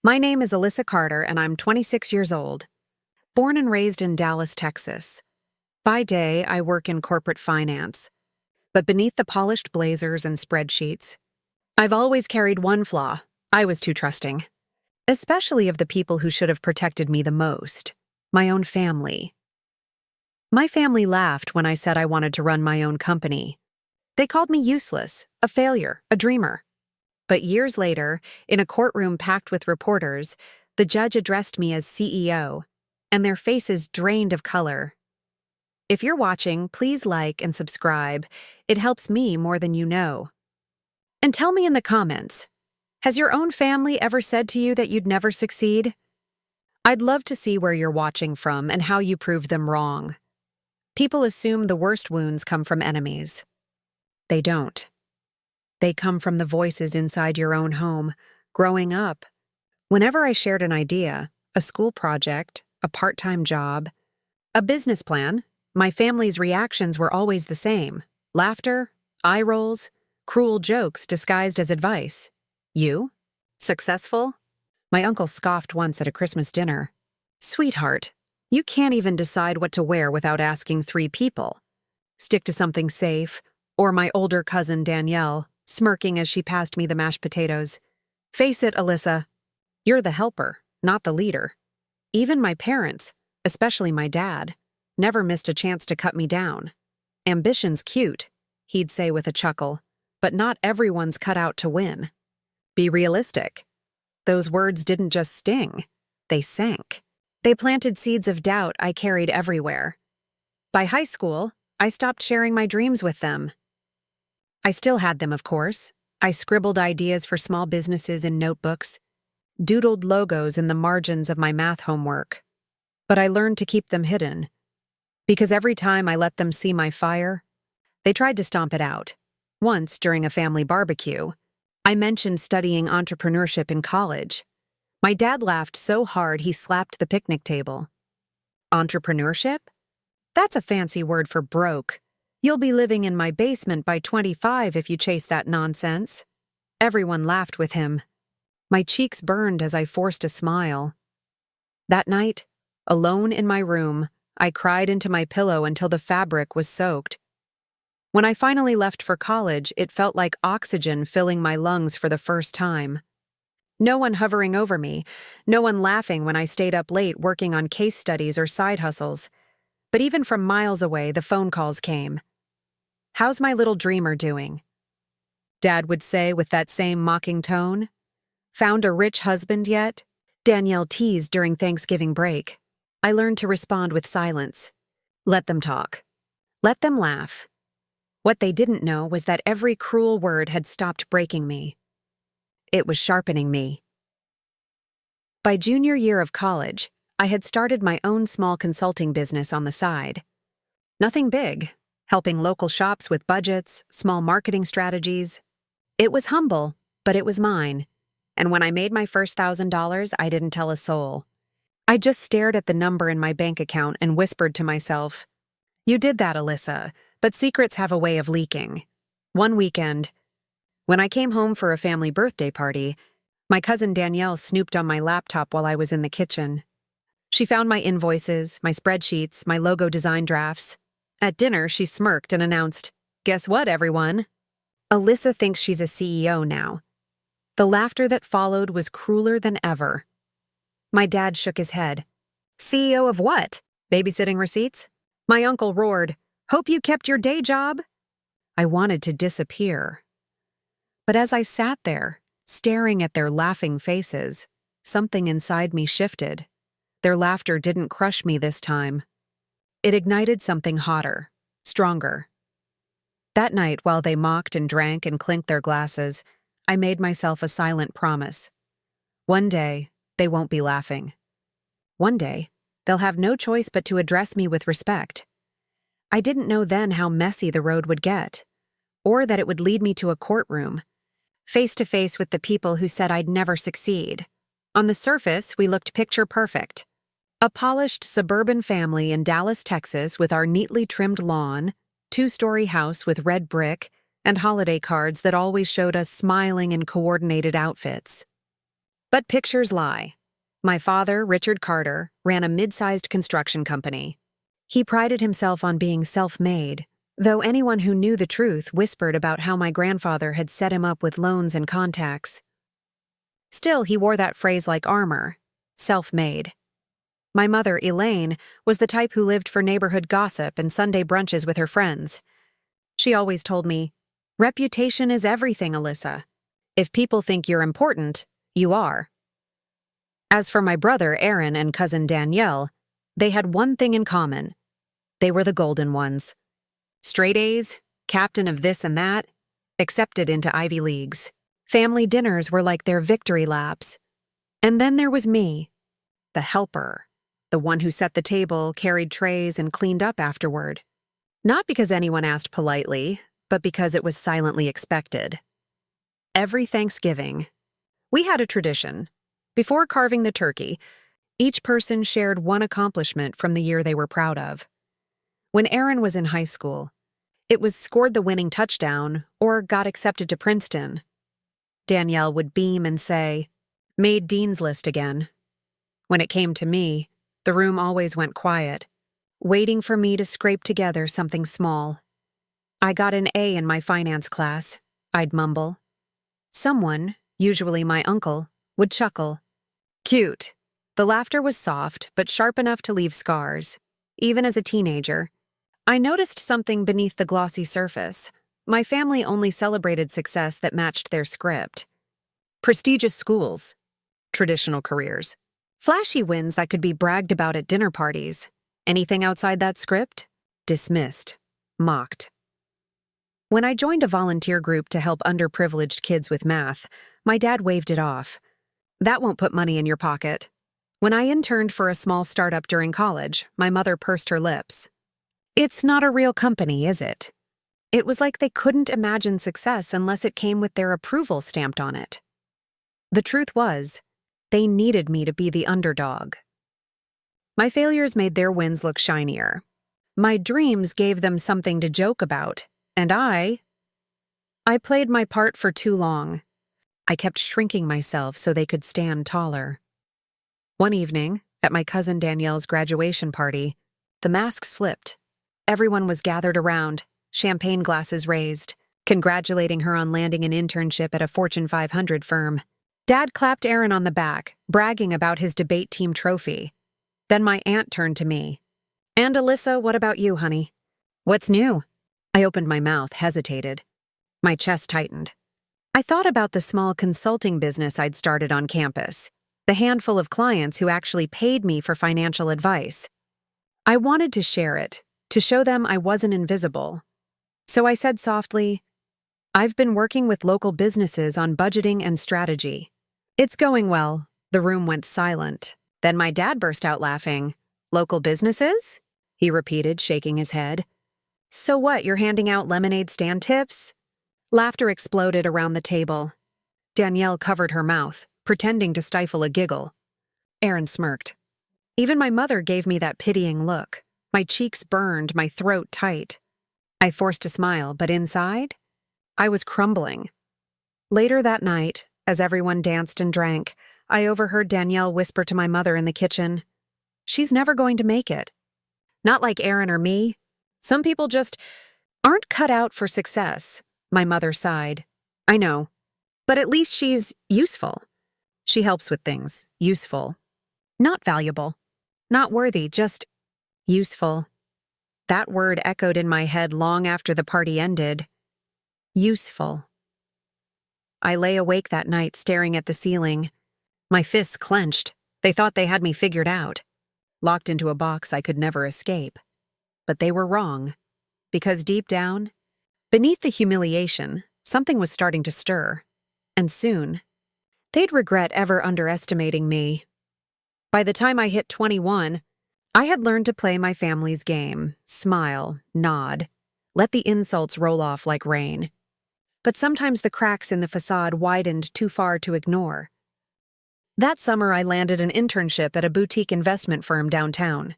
My name is Alyssa Carter, and I'm 26 years old. Born and raised in Dallas, Texas. By day, I work in corporate finance. But beneath the polished blazers and spreadsheets, I've always carried one flaw. I was too trusting. Especially of the people who should have protected me the most. My own family. My family laughed when I said I wanted to run my own company. They called me useless, a failure, a dreamer. But years later, in a courtroom packed with reporters, the judge addressed me as CEO, and their faces drained of color. If you're watching, please like and subscribe. It helps me more than you know. And tell me in the comments, has your own family ever said to you that you'd never succeed? I'd love to see where you're watching from and how you proved them wrong. People assume the worst wounds come from enemies. They don't. They come from the voices inside your own home, growing up. Whenever I shared an idea, a school project, a part-time job, a business plan, my family's reactions were always the same. Laughter, eye rolls, cruel jokes disguised as advice. You? Successful? My uncle scoffed once at a Christmas dinner. Sweetheart, you can't even decide what to wear without asking 3 people. Stick to something safe. Or my older cousin Danielle, smirking as she passed me the mashed potatoes. Face it, Alyssa, you're the helper, not the leader. Even my parents, especially my dad, never missed a chance to cut me down. Ambition's cute, he'd say with a chuckle, but not everyone's cut out to win. Be realistic. Those words didn't just sting, they sank. They planted seeds of doubt I carried everywhere. By high school, I stopped sharing my dreams with them. I still had them, of course. I scribbled ideas for small businesses in notebooks, doodled logos in the margins of my math homework. But I learned to keep them hidden, because every time I let them see my fire, they tried to stomp it out. Once, during a family barbecue, I mentioned studying entrepreneurship in college. My dad laughed so hard he slapped the picnic table. Entrepreneurship? That's a fancy word for broke. You'll be living in my basement by 25 if you chase that nonsense. Everyone laughed with him. My cheeks burned as I forced a smile. That night, alone in my room, I cried into my pillow until the fabric was soaked. When I finally left for college, it felt like oxygen filling my lungs for the first time. No one hovering over me, no one laughing when I stayed up late working on case studies or side hustles. But even from miles away, the phone calls came. How's my little dreamer doing? Dad would say with that same mocking tone. Found a rich husband yet? Danielle teased during Thanksgiving break. I learned to respond with silence. Let them talk. Let them laugh. What they didn't know was that every cruel word had stopped breaking me. It was sharpening me. By junior year of college, I had started my own small consulting business on the side. Nothing big, helping local shops with budgets, small marketing strategies. It was humble, but it was mine. And when I made my first $1,000, I didn't tell a soul. I just stared at the number in my bank account and whispered to myself, "You did that, Alyssa, but secrets have a way of leaking." One weekend, when I came home for a family birthday party, my cousin Danielle snooped on my laptop while I was in the kitchen. She found my invoices, my spreadsheets, my logo design drafts. At dinner, she smirked and announced, "Guess what, everyone? Alyssa thinks she's a CEO now." The laughter that followed was crueler than ever. My dad shook his head. "CEO of what? Babysitting receipts?" My uncle roared, "Hope you kept your day job." I wanted to disappear. But as I sat there, staring at their laughing faces, something inside me shifted. Their laughter didn't crush me this time. It ignited something hotter, stronger. That night, while they mocked and drank and clinked their glasses, I made myself a silent promise. One day, they won't be laughing. One day, they'll have no choice but to address me with respect. I didn't know then how messy the road would get, or that it would lead me to a courtroom, face to face with the people who said I'd never succeed. On the surface, we looked picture perfect. A polished suburban family in Dallas, Texas, with our neatly trimmed lawn, 2-story house with red brick, and holiday cards that always showed us smiling in coordinated outfits. But pictures lie. My father, Richard Carter, ran a mid-sized construction company. He prided himself on being self-made, though anyone who knew the truth whispered about how my grandfather had set him up with loans and contacts. Still, he wore that phrase like armor, self-made. My mother, Elaine, was the type who lived for neighborhood gossip and Sunday brunches with her friends. She always told me, "Reputation is everything, Alyssa. If people think you're important, you are." As for my brother, Aaron, and cousin Danielle, they had one thing in common. They were the golden ones. Straight A's, captain of this and that, accepted into Ivy Leagues. Family dinners were like their victory laps. And then there was me, the helper, the one who set the table, carried trays, and cleaned up afterward. Not because anyone asked politely, but because it was silently expected. Every Thanksgiving, we had a tradition. Before carving the turkey, each person shared one accomplishment from the year they were proud of. When Aaron was in high school, it was scored the winning touchdown or got accepted to Princeton. Danielle would beam and say, "Made Dean's List again." When it came to me, the room always went quiet, waiting for me to scrape together something small. "I got an A in my finance class," I'd mumble. Someone, usually my uncle, would chuckle. Cute. The laughter was soft, but sharp enough to leave scars. Even as a teenager, I noticed something beneath the glossy surface. My family only celebrated success that matched their script. Prestigious schools, traditional careers, flashy wins that could be bragged about at dinner parties. Anything outside that script? Dismissed, mocked. When I joined a volunteer group to help underprivileged kids with math, my dad waved it off. "That won't put money in your pocket." When I interned for a small startup during college, my mother pursed her lips. "It's not a real company, is it?" It was like they couldn't imagine success unless it came with their approval stamped on it. The truth was, they needed me to be the underdog. My failures made their wins look shinier. My dreams gave them something to joke about, and I played my part for too long. I kept shrinking myself so they could stand taller. One evening, at my cousin Danielle's graduation party, the mask slipped. Everyone was gathered around, champagne glasses raised, congratulating her on landing an internship at a Fortune 500 firm. Dad clapped Aaron on the back, bragging about his debate team trophy. Then my aunt turned to me. "And Alyssa, what about you, honey? What's new?" I opened my mouth, hesitated. My chest tightened. I thought about the small consulting business I'd started on campus, the handful of clients who actually paid me for financial advice. I wanted to share it, to show them I wasn't invisible. So I said softly, "I've been working with local businesses on budgeting and strategy." "It's going well." The room went silent. Then my dad burst out laughing. "Local businesses?" he repeated, shaking his head. "So what, you're handing out lemonade stand tips?" Laughter exploded around the table. Danielle covered her mouth, pretending to stifle a giggle. Aaron smirked. Even my mother gave me that pitying look. My cheeks burned, my throat tight. I forced a smile, but inside, I was crumbling. Later that night, as everyone danced and drank, I overheard Danielle whisper to my mother in the kitchen, "She's never going to make it. Not like Aaron or me. Some people just aren't cut out for success." My mother sighed. "I know. But at least she's useful. She helps with things. Useful. Not valuable. Not worthy, just useful." That word echoed in my head long after the party ended. Useful. I lay awake that night staring at the ceiling. My fists clenched. They thought they had me figured out. Locked into a box I could never escape. But they were wrong. Because deep down, beneath the humiliation, something was starting to stir. And soon, they'd regret ever underestimating me. By the time I hit 21, I had learned to play my family's game, smile, nod, let the insults roll off like rain. But sometimes the cracks in the facade widened too far to ignore. That summer, I landed an internship at a boutique investment firm downtown.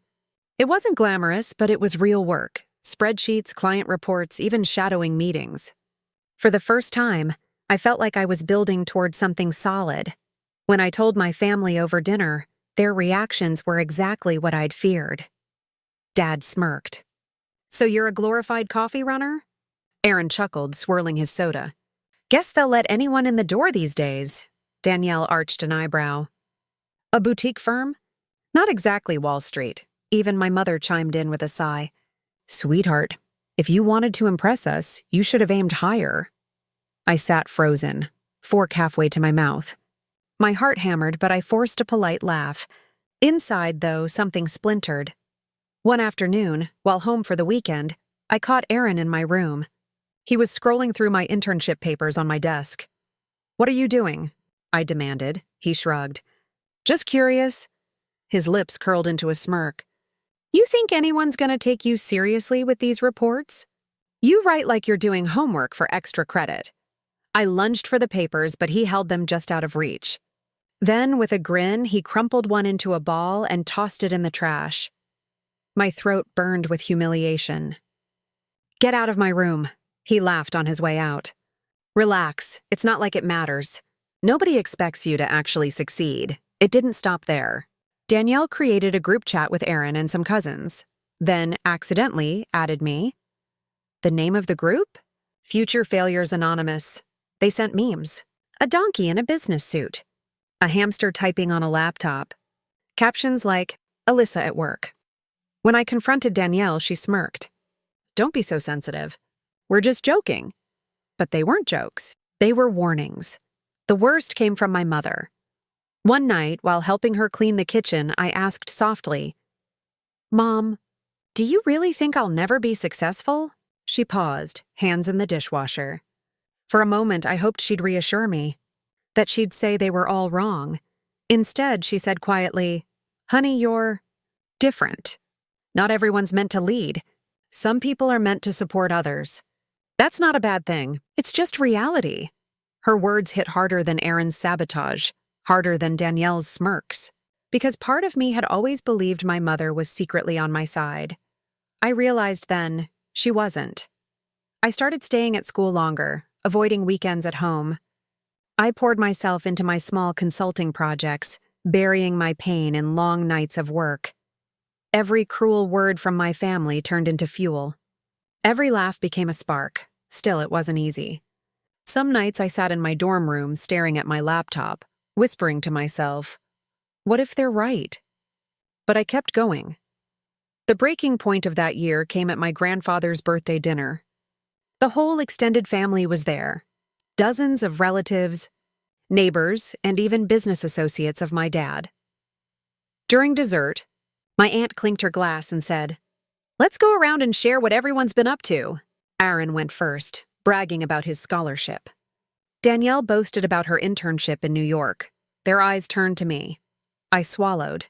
It wasn't glamorous, but it was real work. Spreadsheets, client reports, even shadowing meetings. For the first time, I felt like I was building toward something solid. When I told my family over dinner, their reactions were exactly what I'd feared. Dad smirked. "So you're a glorified coffee runner?" Aaron chuckled, swirling his soda. "Guess they'll let anyone in the door these days." Danielle arched an eyebrow. "A boutique firm?" "Not exactly Wall Street." Even my mother chimed in with a sigh. "Sweetheart, if you wanted to impress us, you should have aimed higher." I sat frozen, fork halfway to my mouth. My heart hammered, but I forced a polite laugh. Inside, though, something splintered. One afternoon, while home for the weekend, I caught Aaron in my room. He was scrolling through my internship papers on my desk. "What are you doing?" I demanded. He shrugged. "Just curious." His lips curled into a smirk. "You think anyone's gonna take you seriously with these reports? You write like you're doing homework for extra credit." I lunged for the papers, but he held them just out of reach. Then, with a grin, he crumpled one into a ball and tossed it in the trash. My throat burned with humiliation. "Get out of my room," he laughed on his way out. "Relax, it's not like it matters. Nobody expects you to actually succeed." It didn't stop there. Danielle created a group chat with Aaron and some cousins, then accidentally added me. The name of the group? Future Failures Anonymous. They sent memes. A donkey in a business suit. A hamster typing on a laptop. Captions like, "Alyssa at work." When I confronted Danielle, she smirked. "Don't be so sensitive. We're just joking." But they weren't jokes. They were warnings. The worst came from my mother. One night, while helping her clean the kitchen, I asked softly, "Mom, do you really think I'll never be successful?" She paused, hands in the dishwasher. For a moment, I hoped she'd reassure me, that she'd say they were all wrong. Instead, she said quietly, "Honey, you're different. Not everyone's meant to lead. Some people are meant to support others. That's not a bad thing. It's just reality." Her words hit harder than Aaron's sabotage, harder than Danielle's smirks, because part of me had always believed my mother was secretly on my side. I realized then she wasn't. I started staying at school longer, avoiding weekends at home. I poured myself into my small consulting projects, burying my pain in long nights of work. Every cruel word from my family turned into fuel. Every laugh became a spark. Still, it wasn't easy. Some nights I sat in my dorm room staring at my laptop, whispering to myself, "What if they're right?" But I kept going. The breaking point of that year came at my grandfather's birthday dinner. The whole extended family was there. Dozens of relatives, neighbors, and even business associates of my dad. During dessert, my aunt clinked her glass and said, "Let's go around and share what everyone's been up to." Aaron went first, bragging about his scholarship. Danielle boasted about her internship in New York. Their eyes turned to me. I swallowed.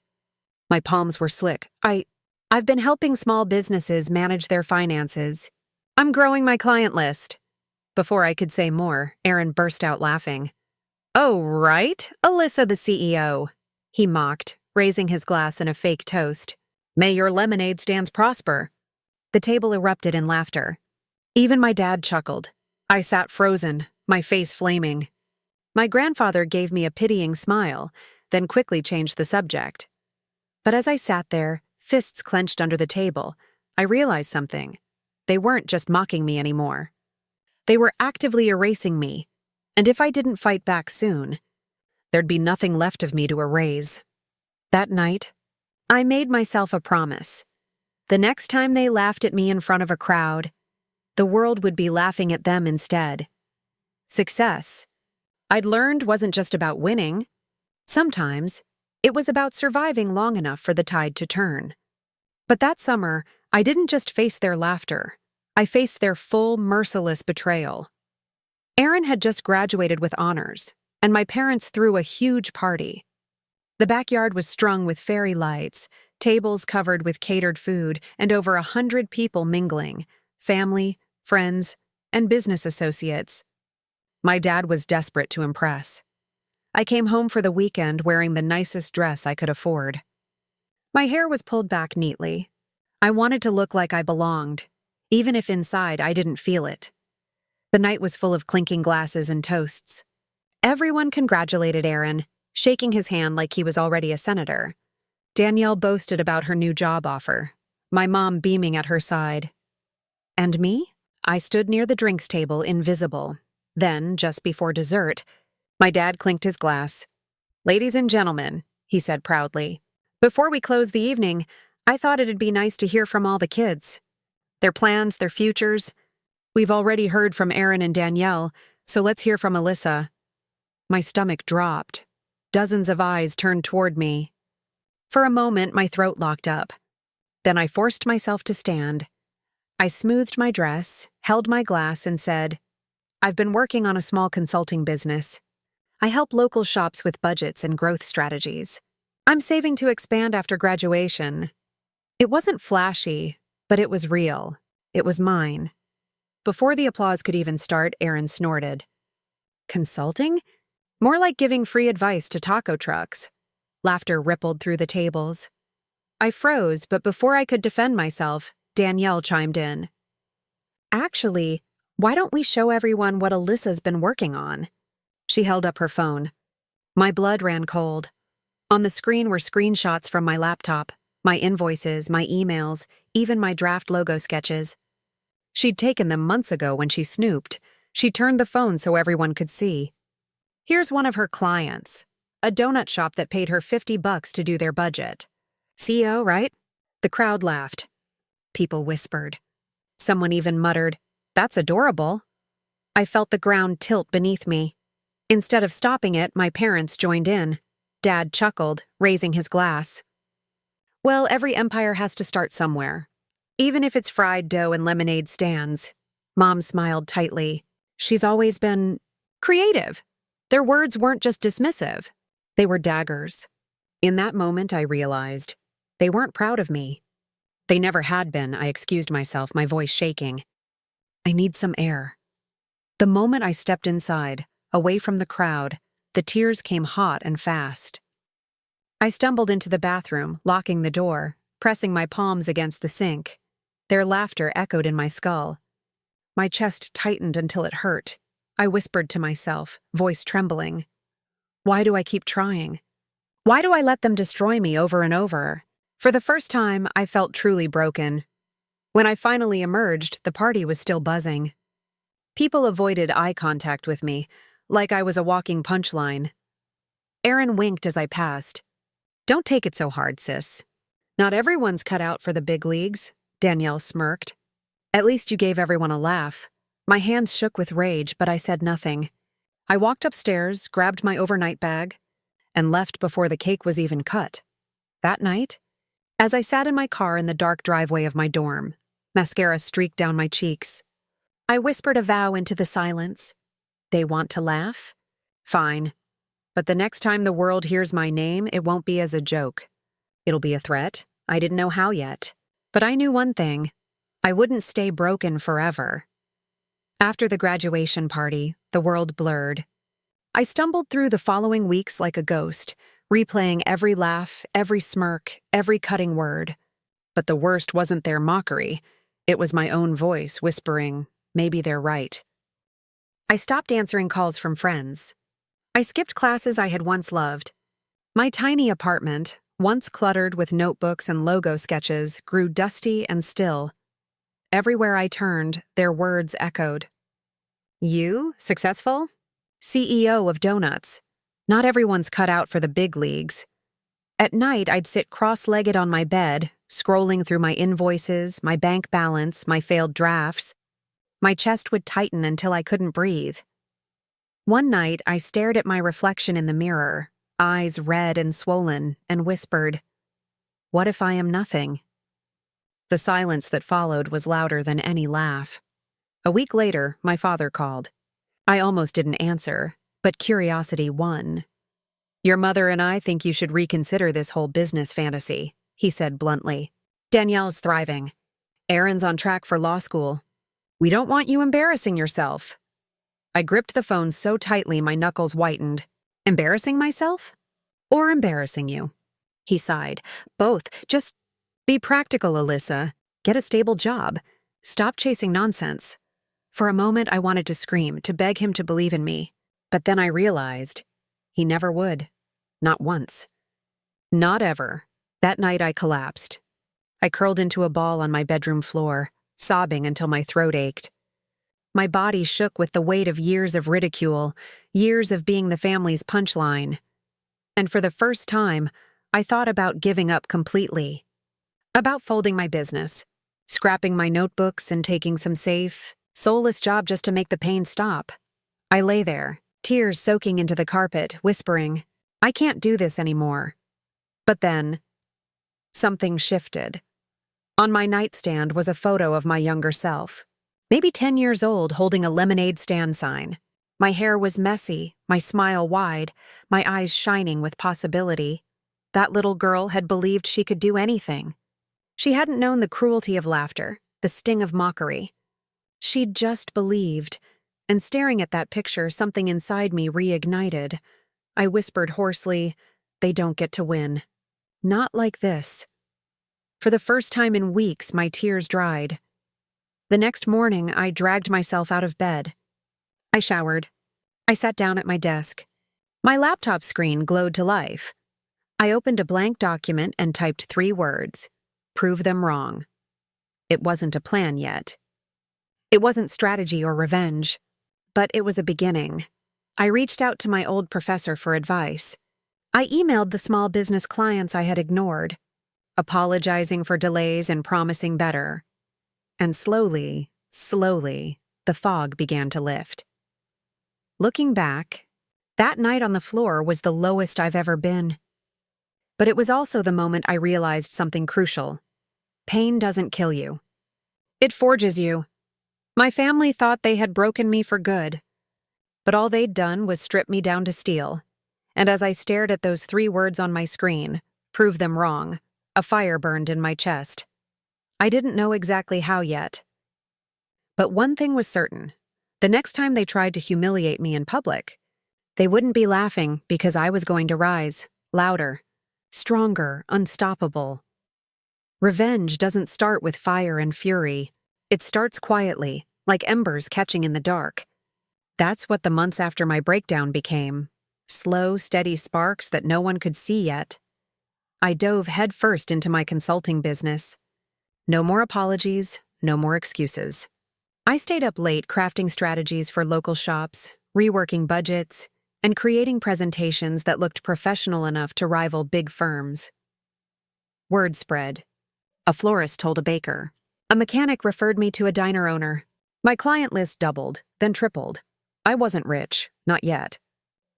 My palms were slick. I've been helping small businesses manage their finances. I'm growing my client list." Before I could say more, Aaron burst out laughing. "Oh, right, Alyssa the CEO." He mocked, raising his glass in a fake toast. "May your lemonade stands prosper." The table erupted in laughter. Even my dad chuckled. I sat frozen, my face flaming. My grandfather gave me a pitying smile, then quickly changed the subject. But as I sat there, fists clenched under the table, I realized something. They weren't just mocking me anymore. They were actively erasing me, and if I didn't fight back soon, there'd be nothing left of me to erase. That night, I made myself a promise. The next time they laughed at me in front of a crowd, the world would be laughing at them instead. Success, I'd learned, wasn't just about winning. Sometimes, it was about surviving long enough for the tide to turn. But that summer, I didn't just face their laughter. I faced their full, merciless betrayal. Aaron had just graduated with honors, and my parents threw a huge party. The backyard was strung with fairy lights, tables covered with catered food, and over 100 people mingling, family, friends, and business associates. My dad was desperate to impress. I came home for the weekend wearing the nicest dress I could afford. My hair was pulled back neatly. I wanted to look like I belonged, even if inside I didn't feel it. The night was full of clinking glasses and toasts. Everyone congratulated Aaron, shaking his hand like he was already a senator. Danielle boasted about her new job offer, my mom beaming at her side. And me? I stood near the drinks table, invisible. Then, just before dessert, my dad clinked his glass. "Ladies and gentlemen," he said proudly, "before we close the evening, I thought it'd be nice to hear from all the kids. Their plans, their futures. We've already heard from Aaron and Danielle, so let's hear from Alyssa." My stomach dropped. Dozens of eyes turned toward me. For a moment, my throat locked up. Then I forced myself to stand. I smoothed my dress, held my glass, and said, "I've been working on a small consulting business. I help local shops with budgets and growth strategies. I'm saving to expand after graduation." It wasn't flashy, but it was real. It was mine. Before the applause could even start, Aaron snorted. "Consulting? More like giving free advice to taco trucks." Laughter rippled through the tables. I froze, but before I could defend myself, Danielle chimed in. "Actually, why don't we show everyone what Alyssa's been working on?" She held up her phone. My blood ran cold. On the screen were screenshots from my laptop, my invoices, my emails, even my draft logo sketches. She'd taken them months ago when she snooped. She turned the phone so everyone could see. Here's one of her clients, a donut shop that paid her $50 to do their budget. "CEO, right?" The crowd laughed. People whispered. Someone even muttered, "That's adorable." I felt the ground tilt beneath me. Instead of stopping it, my parents joined in. Dad chuckled, raising his glass. "Well, every empire has to start somewhere. Even if it's fried dough and lemonade stands." Mom smiled tightly. She's always been creative. Their words weren't just dismissive. They were daggers. In that moment, I realized they weren't proud of me. They never had been. I excused myself, my voice shaking. "I need some air." The moment I stepped inside, away from the crowd, the tears came hot and fast. I stumbled into the bathroom, locking the door, pressing my palms against the sink. Their laughter echoed in my skull. My chest tightened until it hurt. I whispered to myself, voice trembling. Why do I keep trying? Why do I let them destroy me over and over? For the first time, I felt truly broken. When I finally emerged, the party was still buzzing. People avoided eye contact with me, like I was a walking punchline. Aaron winked as I passed. "Don't take it so hard, sis. Not everyone's cut out for the big leagues," Danielle smirked. "At least you gave everyone a laugh." My hands shook with rage, but I said nothing. I walked upstairs, grabbed my overnight bag, and left before the cake was even cut. That night, as I sat in my car in the dark driveway of my dorm, mascara streaked down my cheeks, I whispered a vow into the silence. They want to laugh? Fine. But the next time the world hears my name, it won't be as a joke. It'll be a threat. I didn't know how yet. But I knew one thing. I wouldn't stay broken forever. After the graduation party, the world blurred. I stumbled through the following weeks like a ghost, replaying every laugh, every smirk, every cutting word. But the worst wasn't their mockery. It was my own voice whispering, maybe they're right. I stopped answering calls from friends. I skipped classes I had once loved. My tiny apartment, once cluttered with notebooks and logo sketches, grew dusty and still. Everywhere I turned, their words echoed. You? Successful? CEO of donuts. Not everyone's cut out for the big leagues. At night, I'd sit cross-legged on my bed, scrolling through my invoices, my bank balance, my failed drafts. My chest would tighten until I couldn't breathe. One night, I stared at my reflection in the mirror, eyes red and swollen, and whispered, "What if I am nothing?" The silence that followed was louder than any laugh. A week later, my father called. I almost didn't answer, but curiosity won. "Your mother and I think you should reconsider this whole business fantasy," he said bluntly. "Danielle's thriving. Aaron's on track for law school. We don't want you embarrassing yourself." I gripped the phone so tightly my knuckles whitened. "Embarrassing myself? Or embarrassing you?" He sighed. "Both. Just be practical, Alyssa. Get a stable job. Stop chasing nonsense." For a moment, I wanted to scream, to beg him to believe in me. But then I realized he never would. Not once. Not ever. That night I collapsed. I curled into a ball on my bedroom floor, sobbing until my throat ached. My body shook with the weight of years of ridicule, years of being the family's punchline. And for the first time, I thought about giving up completely. About folding my business, scrapping my notebooks and taking some safe, soulless job just to make the pain stop. I lay there, tears soaking into the carpet, whispering, I can't do this anymore. But then, something shifted. On my nightstand was a photo of my younger self, maybe 10 years old, holding a lemonade stand sign. My hair was messy, my smile wide, my eyes shining with possibility. That little girl had believed she could do anything. She hadn't known the cruelty of laughter, the sting of mockery. She'd just believed, and staring at that picture, something inside me reignited. I whispered hoarsely, they don't get to win. Not like this. For the first time in weeks, my tears dried. The next morning, I dragged myself out of bed. I showered. I sat down at my desk. My laptop screen glowed to life. I opened a blank document and typed 3 words. Prove them wrong. It wasn't a plan yet. It wasn't strategy or revenge. But it was a beginning. I reached out to my old professor for advice. I emailed the small business clients I had ignored, apologizing for delays and promising better. And slowly, the fog began to lift. Looking back, that night on the floor was the lowest I've ever been. But it was also the moment I realized something crucial. Pain doesn't kill you. It forges you. My family thought they had broken me for good. But all they'd done was strip me down to steel. And as I stared at those 3 words on my screen, prove them wrong, a fire burned in my chest. I didn't know exactly how yet. But one thing was certain. The next time they tried to humiliate me in public, they wouldn't be laughing because I was going to rise, louder, stronger, unstoppable. Revenge doesn't start with fire and fury. It starts quietly, like embers catching in the dark. That's what the months after my breakdown became. Slow, steady sparks that no one could see yet. I dove headfirst into my consulting business. No more apologies, no more excuses. I stayed up late crafting strategies for local shops, reworking budgets, and creating presentations that looked professional enough to rival big firms. Word spread. A florist told a baker. A mechanic referred me to a diner owner. My client list doubled, then tripled. I wasn't rich, not yet.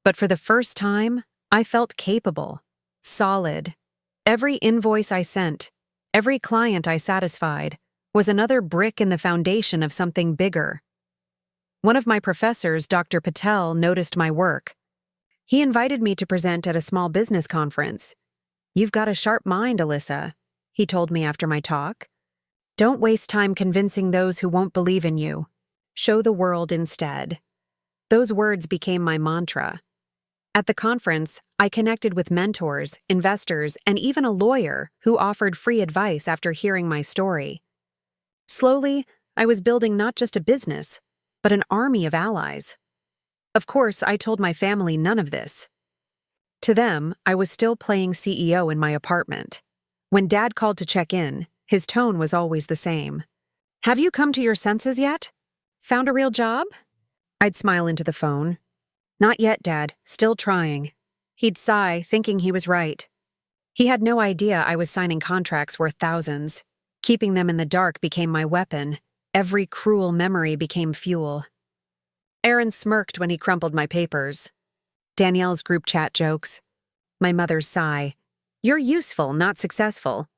But for the first time, I felt capable, solid. Every invoice I sent, every client I satisfied, was another brick in the foundation of something bigger. One of my professors, Dr. Patel, noticed my work. He invited me to present at a small business conference. "You've got a sharp mind, Alyssa," he told me after my talk. "Don't waste time convincing those who won't believe in you. Show the world instead." Those words became my mantra. At the conference, I connected with mentors, investors, and even a lawyer who offered free advice after hearing my story. Slowly, I was building not just a business, but an army of allies. Of course, I told my family none of this. To them, I was still playing CEO in my apartment. When Dad called to check in, his tone was always the same. "Have you come to your senses yet? Found a real job?" I'd smile into the phone. "Not yet, Dad. Still trying." He'd sigh, thinking he was right. He had no idea I was signing contracts worth thousands. Keeping them in the dark became my weapon. Every cruel memory became fuel. Aaron smirked when he crumpled my papers. Danielle's group chat jokes. My mother's sigh. "You're useful, not successful."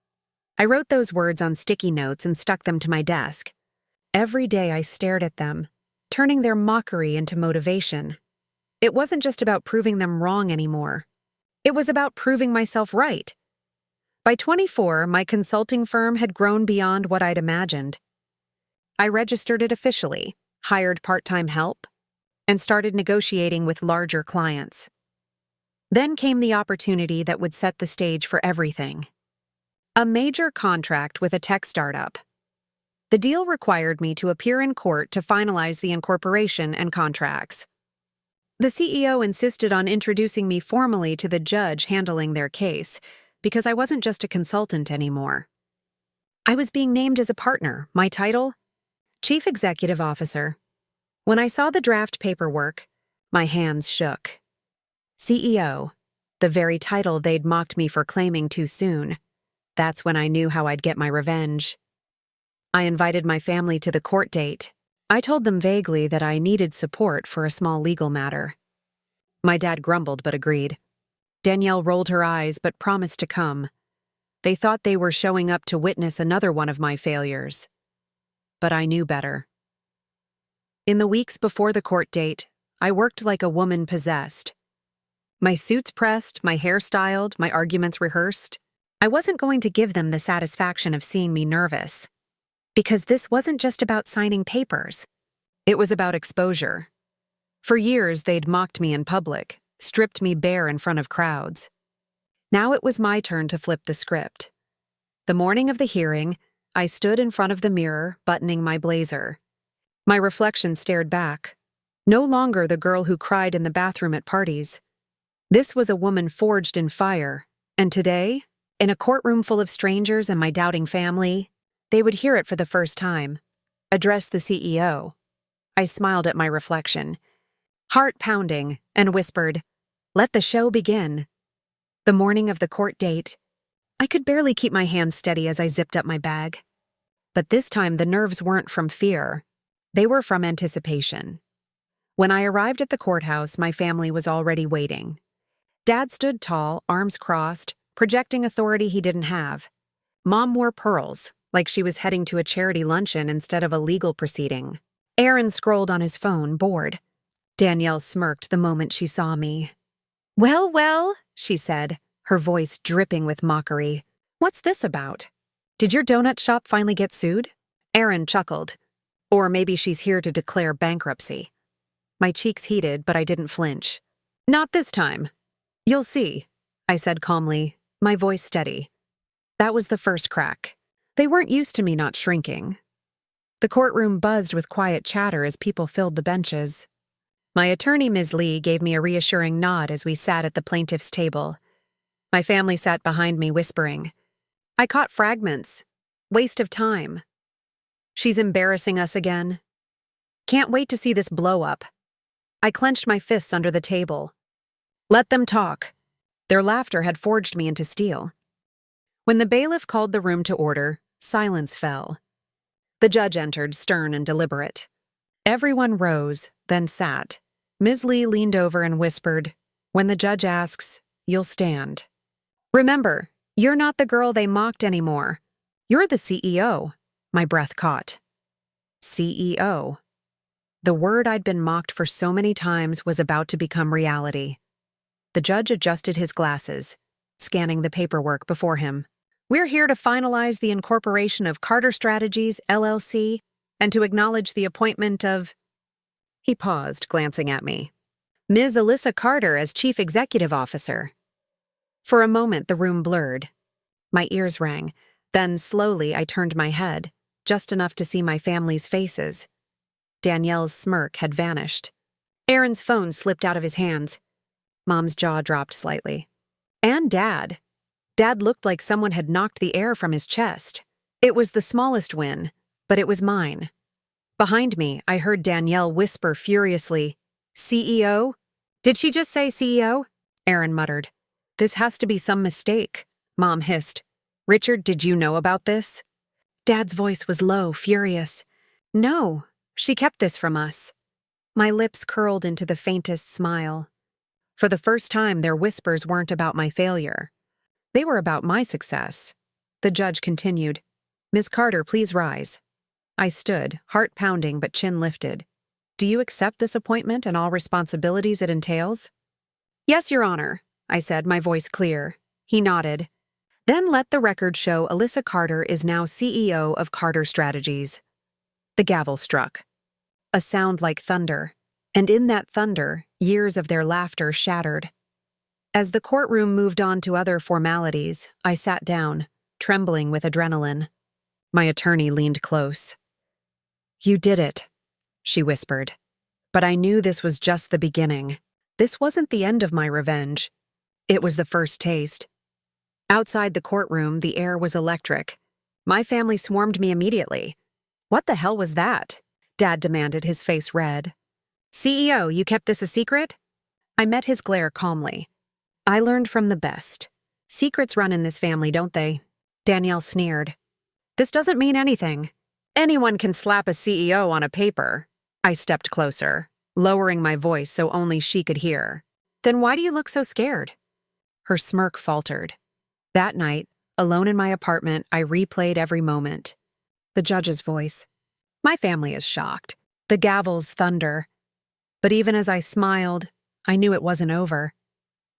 I wrote those words on sticky notes and stuck them to my desk. Every day I stared at them, turning their mockery into motivation. It wasn't just about proving them wrong anymore. It was about proving myself right. By 24, my consulting firm had grown beyond what I'd imagined. I registered it officially, hired part-time help, and started negotiating with larger clients. Then came the opportunity that would set the stage for everything. A major contract with a tech startup. The deal required me to appear in court to finalize the incorporation and contracts. The CEO insisted on introducing me formally to the judge handling their case, because I wasn't just a consultant anymore. I was being named as a partner, my title? Chief Executive Officer. When I saw the draft paperwork, my hands shook. CEO, the very title they'd mocked me for claiming too soon. That's when I knew how I'd get my revenge. I invited my family to the court date. I told them vaguely that I needed support for a small legal matter. My dad grumbled but agreed. Danielle rolled her eyes but promised to come. They thought they were showing up to witness another one of my failures. But I knew better. In the weeks before the court date, I worked like a woman possessed. My suits pressed, my hair styled, my arguments rehearsed. I wasn't going to give them the satisfaction of seeing me nervous. Because this wasn't just about signing papers. It was about exposure. For years, they'd mocked me in public, stripped me bare in front of crowds. Now it was my turn to flip the script. The morning of the hearing, I stood in front of the mirror, buttoning my blazer. My reflection stared back. No longer the girl who cried in the bathroom at parties. This was a woman forged in fire, and today, in a courtroom full of strangers and my doubting family, they would hear it for the first time. Address the CEO. I smiled at my reflection, heart pounding, and whispered, "Let the show begin." The morning of the court date, I could barely keep my hands steady as I zipped up my bag. But this time the nerves weren't from fear. They were from anticipation. When I arrived at the courthouse, my family was already waiting. Dad stood tall, arms crossed, projecting authority he didn't have. Mom wore pearls, like she was heading to a charity luncheon instead of a legal proceeding. Aaron scrolled on his phone, bored. Danielle smirked the moment she saw me. Well, she said, her voice dripping with mockery. What's this about? Did your donut shop finally get sued? Aaron chuckled. Or maybe she's here to declare bankruptcy. My cheeks heated, but I didn't flinch. Not this time. You'll see, I said calmly, my voice steady. That was the first crack. They weren't used to me not shrinking. The courtroom buzzed with quiet chatter as people filled the benches. My attorney, Ms. Lee, gave me a reassuring nod as we sat at the plaintiff's table. My family sat behind me, whispering. I caught fragments. Waste of time. She's embarrassing us again. Can't wait to see this blow up. I clenched my fists under the table. Let them talk. Their laughter had forged me into steel. When the bailiff called the room to order, silence fell. The judge entered, stern and deliberate. Everyone rose, then sat. Ms. Lee leaned over and whispered, When the judge asks, you'll stand. Remember, you're not the girl they mocked anymore. You're the CEO. My breath caught. CEO. The word I'd been mocked for so many times was about to become reality. The judge adjusted his glasses, scanning the paperwork before him. We're here to finalize the incorporation of Carter Strategies, LLC, and to acknowledge the appointment of... He paused, glancing at me. Ms. Alyssa Carter as Chief Executive Officer. For a moment, the room blurred. My ears rang. Then, slowly, I turned my head, just enough to see my family's faces. Danielle's smirk had vanished. Aaron's phone slipped out of his hands. Mom's jaw dropped slightly. And Dad. Dad looked like someone had knocked the air from his chest. It was the smallest win, but it was mine. Behind me, I heard Danielle whisper furiously, CEO? Did she just say CEO? Aaron muttered. This has to be some mistake, Mom hissed. Richard, did you know about this? Dad's voice was low, furious. No, she kept this from us. My lips curled into the faintest smile. For the first time, their whispers weren't about my failure. They were about my success. The judge continued, Ms. Carter, please rise. I stood, heart pounding but chin lifted. Do you accept this appointment and all responsibilities it entails? Yes, Your Honor, I said, my voice clear. He nodded. Then let the record show Alyssa Carter is now CEO of Carter Strategies. The gavel struck. A sound like thunder. And in that thunder, years of their laughter shattered. As the courtroom moved on to other formalities, I sat down, trembling with adrenaline. My attorney leaned close. You did it, she whispered. But I knew this was just the beginning. This wasn't the end of my revenge. It was the first taste. Outside the courtroom, the air was electric. My family swarmed me immediately. "What the hell was that?" Dad demanded, his face red. "CEO, you kept this a secret?" I met his glare calmly. "I learned from the best. Secrets run in this family, don't they?" Danielle sneered. "This doesn't mean anything. Anyone can slap a CEO on a paper." I stepped closer, lowering my voice so only she could hear. "Then why do you look so scared?" Her smirk faltered. That night, alone in my apartment, I replayed every moment. The judge's voice. "My family is shocked." The gavel's thunder. But even as I smiled, I knew it wasn't over.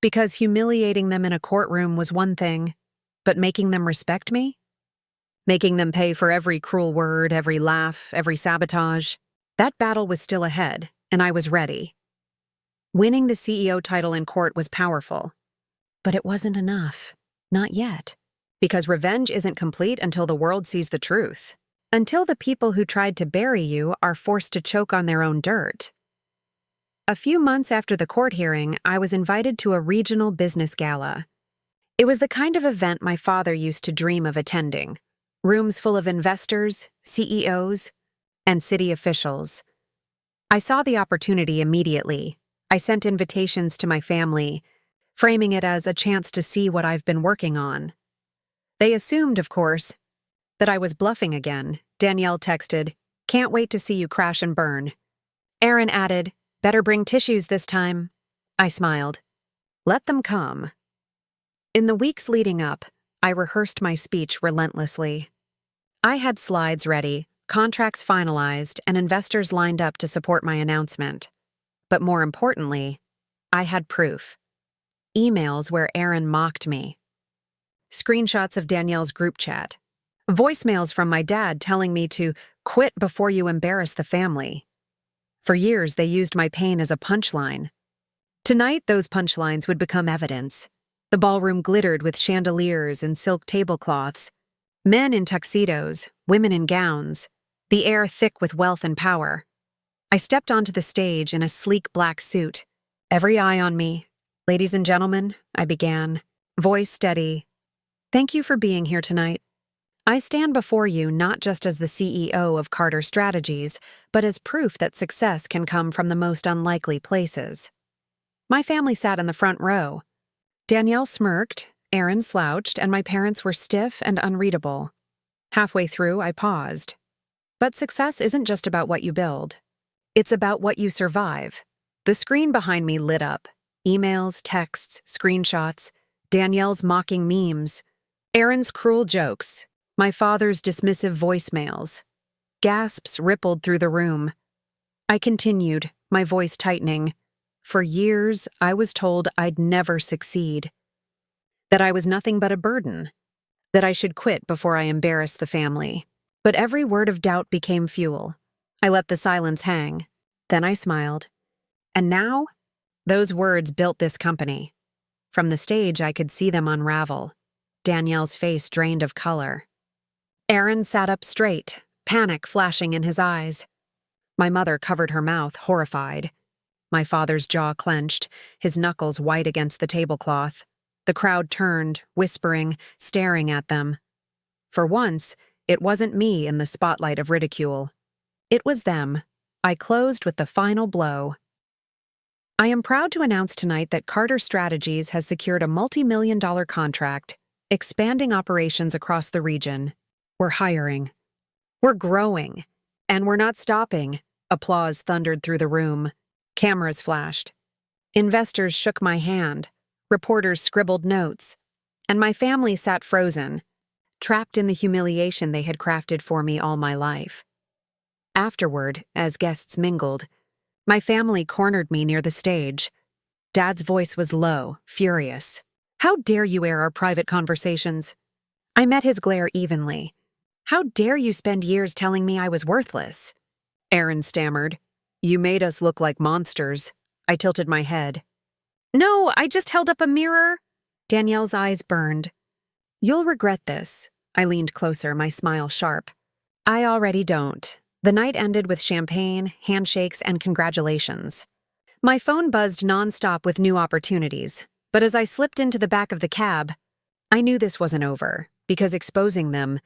Because humiliating them in a courtroom was one thing, but making them respect me? Making them pay for every cruel word, every laugh, every sabotage? That battle was still ahead, and I was ready. Winning the CEO title in court was powerful. But it wasn't enough. Not yet. Because revenge isn't complete until the world sees the truth. Until the people who tried to bury you are forced to choke on their own dirt. A few months after the court hearing, I was invited to a regional business gala. It was the kind of event my father used to dream of attending. Rooms full of investors, CEOs, and city officials. I saw the opportunity immediately. I sent invitations to my family, framing it as a chance to see what I've been working on. They assumed, of course, that I was bluffing again. Danielle texted, "Can't wait to see you crash and burn." Aaron added, "Better bring tissues this time." I smiled. Let them come. In the weeks leading up, I rehearsed my speech relentlessly. I had slides ready, contracts finalized, and investors lined up to support my announcement. But more importantly, I had proof. Emails where Aaron mocked me. Screenshots of Danielle's group chat. Voicemails from my dad telling me to quit before you embarrass the family. For years, they used my pain as a punchline. Tonight, those punchlines would become evidence. The ballroom glittered with chandeliers and silk tablecloths. Men in tuxedos, women in gowns, the air thick with wealth and power. I stepped onto the stage in a sleek black suit. Every eye on me. "Ladies and gentlemen," I began, voice steady. "Thank you for being here tonight. I stand before you not just as the CEO of Carter Strategies, but as proof that success can come from the most unlikely places." My family sat in the front row. Danielle smirked, Aaron slouched, and my parents were stiff and unreadable. Halfway through, I paused. But success isn't just about what you build. It's about what you survive. The screen behind me lit up. Emails, texts, screenshots, Danielle's mocking memes, Aaron's cruel jokes, my father's dismissive voicemails. Gasps rippled through the room. I continued, my voice tightening. For years, I was told I'd never succeed. That I was nothing but a burden. That I should quit before I embarrassed the family. But every word of doubt became fuel. I let the silence hang. Then I smiled. And now, those words built this company. From the stage, I could see them unravel. Danielle's face drained of color. Aaron sat up straight, panic flashing in his eyes. My mother covered her mouth, horrified. My father's jaw clenched, his knuckles white against the tablecloth. The crowd turned, whispering, staring at them. For once, it wasn't me in the spotlight of ridicule. It was them. I closed with the final blow. I am proud to announce tonight that Carter Strategies has secured a multi-million-dollar contract, expanding operations across the region. We're hiring. We're growing. And we're not stopping. Applause thundered through the room. Cameras flashed. Investors shook my hand. Reporters scribbled notes. And my family sat frozen, trapped in the humiliation they had crafted for me all my life. Afterward, as guests mingled, my family cornered me near the stage. Dad's voice was low, furious. How dare you air our private conversations? I met his glare evenly. How dare you spend years telling me I was worthless? Aaron stammered. You made us look like monsters. I tilted my head. No, I just held up a mirror. Danielle's eyes burned. You'll regret this. I leaned closer, my smile sharp. I already don't. The night ended with champagne, handshakes, and congratulations. My phone buzzed nonstop with new opportunities, but as I slipped into the back of the cab, I knew this wasn't over, because exposing them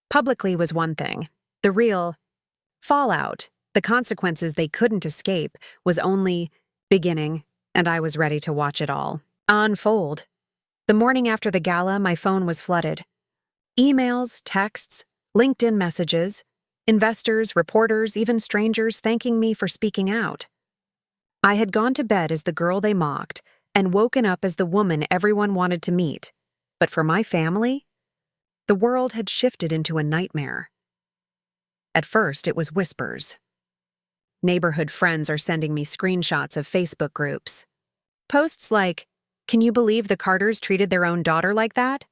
publicly was one thing. The real fallout, the consequences they couldn't escape, was only beginning, and I was ready to watch it all unfold. The morning after the gala, my phone was flooded. Emails, texts, LinkedIn messages, investors, reporters, even strangers thanking me for speaking out. I had gone to bed as the girl they mocked and woken up as the woman everyone wanted to meet. But for my family, the world had shifted into a nightmare. At first, it was whispers. Neighborhood friends are sending me screenshots of Facebook groups. Posts like, "Can you believe the Carters treated their own daughter like that?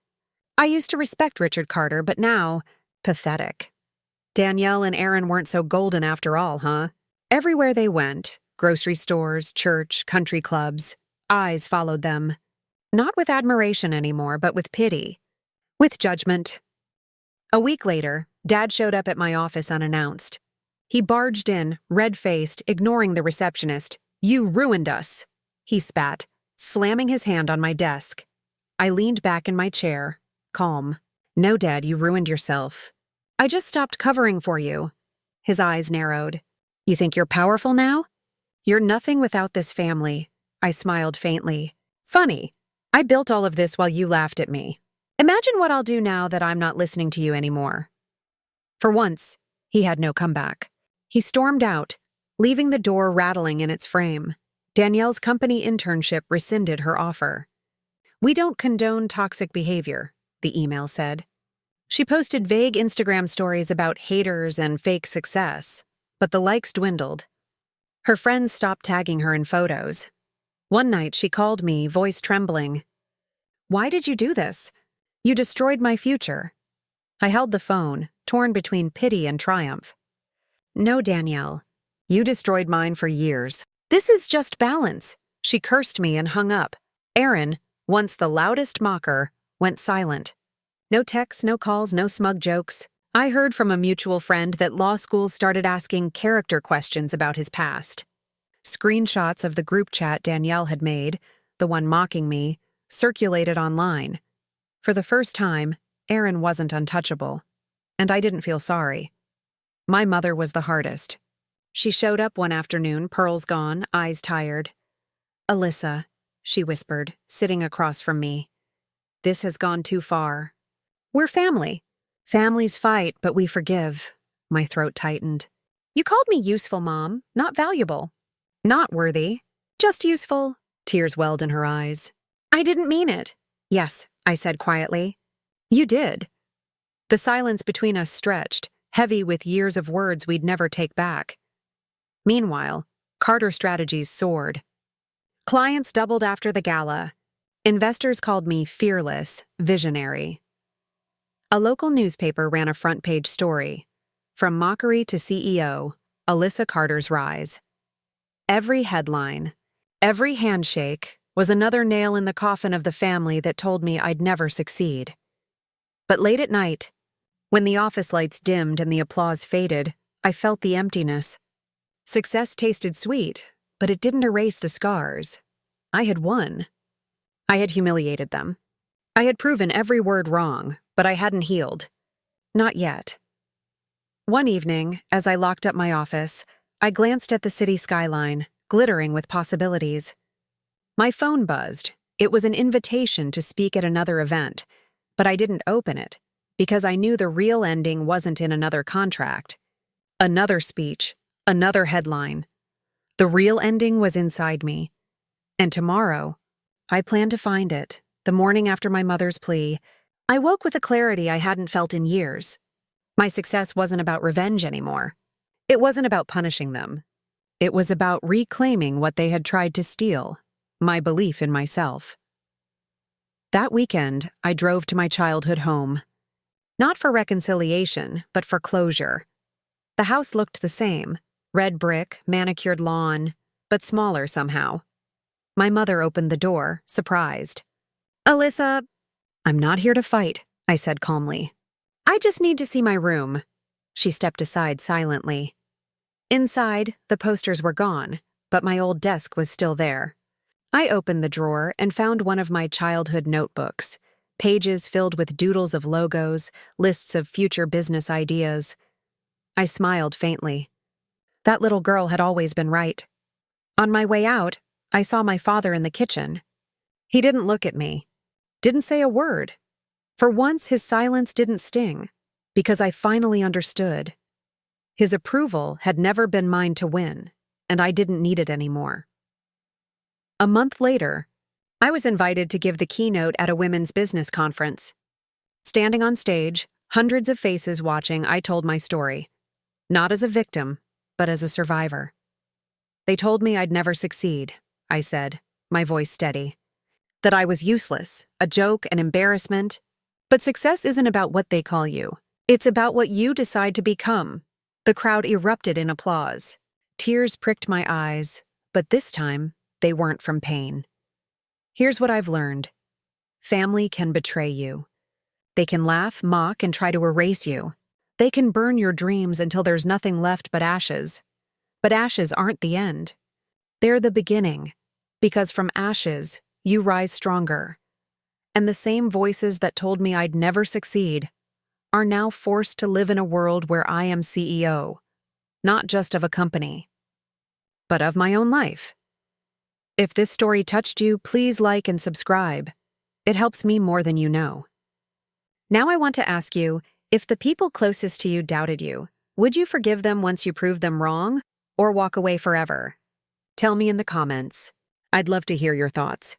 I used to respect Richard Carter, but now, pathetic. Danielle and Aaron weren't so golden after all, huh?" Everywhere they went, grocery stores, church, country clubs, eyes followed them. Not with admiration anymore, but with pity. With judgment. A week later, Dad showed up at my office unannounced. He barged in, red-faced, ignoring the receptionist. "You ruined us," he spat, slamming his hand on my desk. I leaned back in my chair, calm. "No, Dad, you ruined yourself. I just stopped covering for you." His eyes narrowed. "You think you're powerful now? You're nothing without this family." I smiled faintly. "Funny. I built all of this while you laughed at me. Imagine what I'll do now that I'm not listening to you anymore." For once, he had no comeback. He stormed out, leaving the door rattling in its frame. Danielle's company internship rescinded her offer. "We don't condone toxic behavior," the email said. She posted vague Instagram stories about haters and fake success, but the likes dwindled. Her friends stopped tagging her in photos. One night she called me, voice trembling. "Why did you do this? You destroyed my future." I held the phone, torn between pity and triumph. "No, Danielle. You destroyed mine for years. This is just balance." She cursed me and hung up. Aaron, once the loudest mocker, went silent. No texts, no calls, no smug jokes. I heard from a mutual friend that law schools started asking character questions about his past. Screenshots of the group chat Danielle had made, the one mocking me, circulated online. For the first time, Aaron wasn't untouchable, and I didn't feel sorry. My mother was the hardest. She showed up one afternoon, pearls gone, eyes tired. "Alyssa," she whispered, sitting across from me. "This has gone too far. We're family. Families fight, but we forgive." My throat tightened. "You called me useful, Mom, not valuable." "Not worthy, just useful." Tears welled in her eyes. "I didn't mean it." "Yes," I said quietly. "You did." The silence between us stretched, heavy with years of words we'd never take back. Meanwhile, Carter Strategies soared. Clients doubled after the gala. Investors called me fearless, visionary. A local newspaper ran a front-page story. From mockery to CEO, Alyssa Carter's rise. Every headline, every handshake, was another nail in the coffin of the family that told me I'd never succeed. But late at night, when the office lights dimmed and the applause faded, I felt the emptiness. Success tasted sweet, but it didn't erase the scars. I had won. I had humiliated them. I had proven every word wrong, but I hadn't healed. Not yet. One evening, as I locked up my office, I glanced at the city skyline, glittering with possibilities. My phone buzzed. It was an invitation to speak at another event, but I didn't open it, because I knew the real ending wasn't in another contract. Another speech, another headline. The real ending was inside me. And tomorrow, I planned to find it, the morning after my mother's plea. I woke with a clarity I hadn't felt in years. My success wasn't about revenge anymore. It wasn't about punishing them. It was about reclaiming what they had tried to steal, my belief in myself. That weekend, I drove to my childhood home. Not for reconciliation, but for closure. The house looked the same, red brick, manicured lawn, but smaller somehow. My mother opened the door, surprised. "Alyssa, I'm not here to fight," I said calmly. "I just need to see my room." She stepped aside silently. Inside, the posters were gone, but my old desk was still there. I opened the drawer and found one of my childhood notebooks, pages filled with doodles of logos, lists of future business ideas. I smiled faintly. That little girl had always been right. On my way out, I saw my father in the kitchen. He didn't look at me, didn't say a word. For once, his silence didn't sting, because I finally understood. His approval had never been mine to win, and I didn't need it anymore. A month later, I was invited to give the keynote at a women's business conference. Standing on stage, hundreds of faces watching, I told my story. Not as a victim, but as a survivor. They told me I'd never succeed, I said, my voice steady. That I was useless, a joke, an embarrassment. But success isn't about what they call you. It's about what you decide to become. The crowd erupted in applause. Tears pricked my eyes, but this time, they weren't from pain. Here's what I've learned. Family can betray you. They can laugh, mock, and try to erase you. They can burn your dreams until there's nothing left but ashes. But ashes aren't the end. They're the beginning, because from ashes, you rise stronger. And the same voices that told me I'd never succeed are now forced to live in a world where I am CEO, not just of a company, but of my own life. If this story touched you, please like and subscribe. It helps me more than you know. Now I want to ask you, if the people closest to you doubted you, would you forgive them once you proved them wrong, or walk away forever? Tell me in the comments. I'd love to hear your thoughts.